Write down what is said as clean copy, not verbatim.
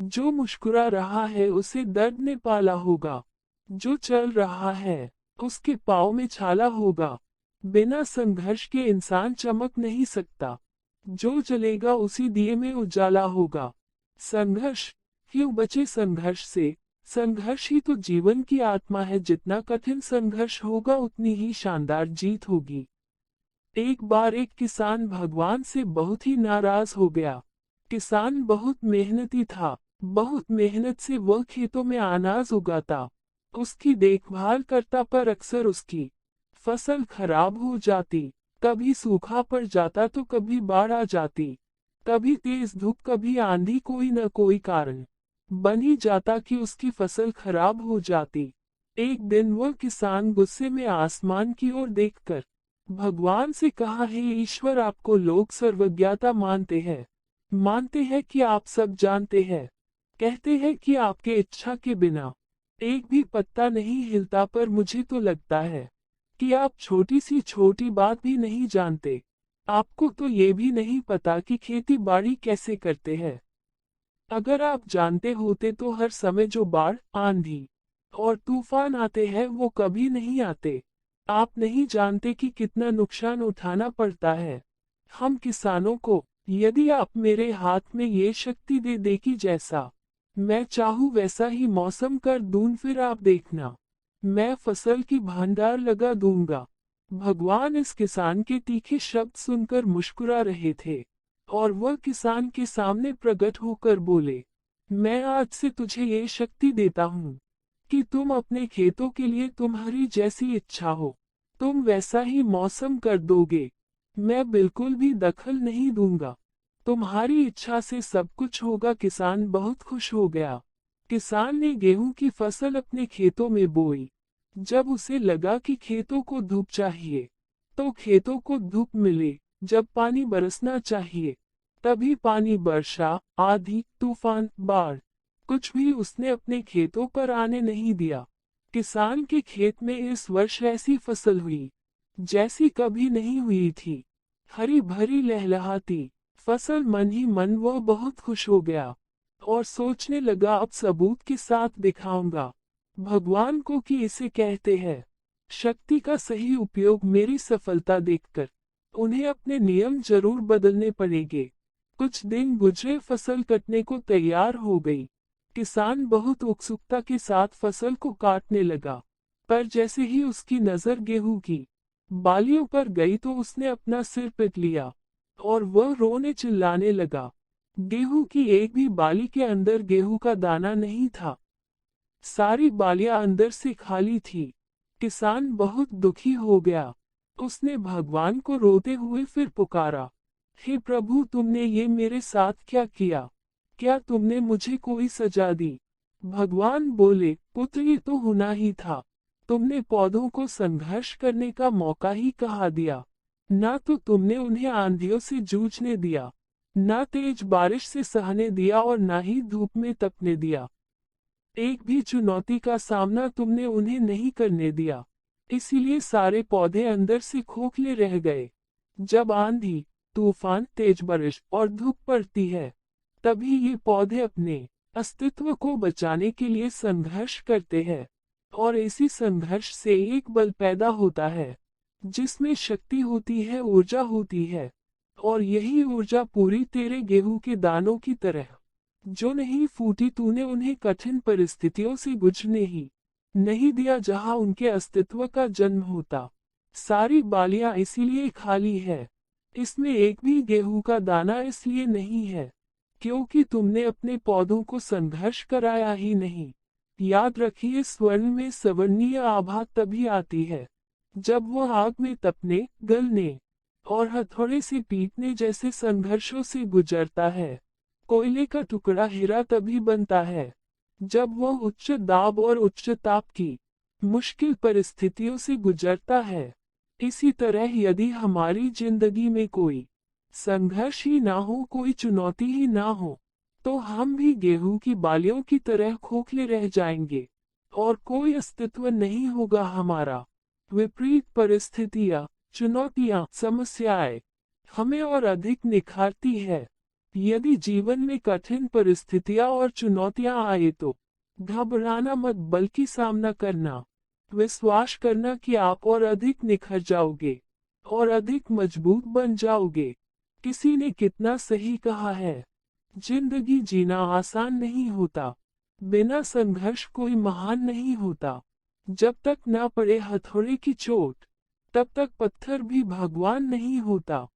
जो मुस्कुरा रहा है उसे दर्द ने पाला होगा। जो चल रहा है उसके पाँव में छाला होगा। बिना संघर्ष के इंसान चमक नहीं सकता। जो जलेगा उसी दिए में उजाला होगा। संघर्ष, क्यों बचे संघर्ष से? संघर्ष ही तो जीवन की आत्मा है। जितना कठिन संघर्ष होगा उतनी ही शानदार जीत होगी। एक बार एक किसान भगवान से बहुत ही नाराज हो गया। किसान बहुत मेहनती था। बहुत मेहनत से वह खेतों में अनाज उगाता, उसकी देखभाल करता, पर अक्सर उसकी फसल खराब हो जाती। कभी सूखा पड़ जाता तो कभी बाढ़ आ जाती। कभी तेज धूप, कभी आंधी, कोई न कोई कारण बन ही जाता कि उसकी फसल खराब हो जाती। एक दिन वह किसान गुस्से में आसमान की ओर देखकर भगवान से कहा, हे ईश्वर, आपको लोग सर्वज्ञता मानते हैं कि आप सब जानते हैं। कहते हैं कि आपके इच्छा के बिना एक भी पत्ता नहीं हिलता, पर मुझे तो लगता है कि आप छोटी सी छोटी बात भी नहीं जानते। आपको तो ये भी नहीं पता कि खेती बाड़ी कैसे करते हैं। अगर आप जानते होते तो हर समय जो बाढ़, आंधी और तूफान आते हैं वो कभी नहीं आते। आप नहीं जानते कि कितना नुकसान उठाना पड़ता है हम किसानों को। यदि आप मेरे हाथ में ये शक्ति दे दे कि जैसा मैं चाहूँ वैसा ही मौसम कर दूं, फिर आप देखना, मैं फसल की भंडार लगा दूंगा। भगवान इस किसान के तीखे शब्द सुनकर मुस्कुरा रहे थे और वह किसान के सामने प्रकट होकर बोले, मैं आज से तुझे ये शक्ति देता हूँ कि तुम अपने खेतों के लिए तुम्हारी जैसी इच्छा हो तुम वैसा ही मौसम कर दोगे। मैं बिल्कुल भी दखल नहीं दूंगा। तुम्हारी इच्छा से सब कुछ होगा। किसान बहुत खुश हो गया। किसान ने गेहूं की फसल अपने खेतों में बोई। जब उसे लगा कि खेतों को धूप चाहिए तो खेतों को धूप मिले। जब पानी बरसना चाहिए तभी पानी बरसा। आंधी, तूफान, बाढ़, कुछ भी उसने अपने खेतों पर आने नहीं दिया। किसान के खेत में इस वर्ष ऐसी फसल हुई जैसी कभी नहीं हुई थी। हरी भरी लहलहाती फसल। मन ही मन वह बहुत खुश हो गया और सोचने लगा, अब सबूत के साथ दिखाऊंगा भगवान को कि इसे कहते हैं शक्ति का सही उपयोग। मेरी सफलता देखकर उन्हें अपने नियम जरूर बदलने पड़ेंगे। कुछ दिन गुजरे, फसल कटने को तैयार हो गई। किसान बहुत उत्सुकता के साथ फसल को काटने लगा, पर जैसे ही उसकी नजर गेहूं की बालियों पर गई तो उसने अपना सिर पीट लिया और वह रोने चिल्लाने लगा। गेहूं की एक भी बाली के अंदर गेहूं का दाना नहीं था। सारी बालियां अंदर से खाली थी। किसान बहुत दुखी हो गया। उसने भगवान को रोते हुए फिर पुकारा, हे प्रभु, तुमने ये मेरे साथ क्या किया? क्या तुमने मुझे कोई सजा दी? भगवान बोले, पुत्र, ये तो होना ही था। तुमने पौधों को संघर्ष करने का मौका ही कहाँ दिया। ना तो तुमने उन्हें आंधियों से जूझने दिया, ना तेज बारिश से सहने दिया और ना ही धूप में तपने दिया। एक भी चुनौती का सामना तुमने उन्हें नहीं करने दिया। इसीलिए सारे पौधे अंदर से खोखले रह गए। जब आंधी, तूफान, तेज बारिश और धूप पड़ती है तभी ये पौधे अपने अस्तित्व को बचाने के लिए संघर्ष करते हैं। और इसी संघर्ष से एक बल पैदा होता है जिसमें शक्ति होती है, ऊर्जा होती है। और यही ऊर्जा पूरी तेरे गेहूं के दानों की तरह जो नहीं फूटी। तूने उन्हें कठिन परिस्थितियों से गुजरने ही नहीं दिया जहां उनके अस्तित्व का जन्म होता। सारी बालियां इसीलिए खाली है। इसमें एक भी गेहूं का दाना इसलिए नहीं है क्योंकि तुमने अपने पौधों को संघर्ष कराया ही नहीं। याद रखिए, स्वर्ण में सवर्णीय आभा तभी आती है जब वह आग में तपने, गलने और हथौड़े से पीटने जैसे संघर्षों से गुजरता है। कोयले का टुकड़ा हीरा तभी बनता है जब वह उच्च दाब और उच्च ताप की मुश्किल परिस्थितियों से गुजरता है। इसी तरह यदि हमारी जिंदगी में कोई संघर्ष ही ना हो, कोई चुनौती ही ना हो, तो हम भी गेहूं की बालियों की तरह खोखले रह जाएंगे और कोई अस्तित्व नहीं होगा हमारा। विपरीत परिस्थितियां, चुनौतियां, समस्याएं हमें और अधिक निखारती है। यदि जीवन में कठिन परिस्थितियां और चुनौतियां आए तो घबराना मत बल्कि सामना करना। विश्वास करना कि आप और अधिक निखर जाओगे और अधिक मजबूत बन जाओगे। किसी ने कितना सही कहा है, जिंदगी जीना आसान नहीं होता। बिना संघर्ष कोई महान नहीं होता। जब तक न पड़े हथौड़े की चोट, तब तक पत्थर भी भगवान नहीं होता।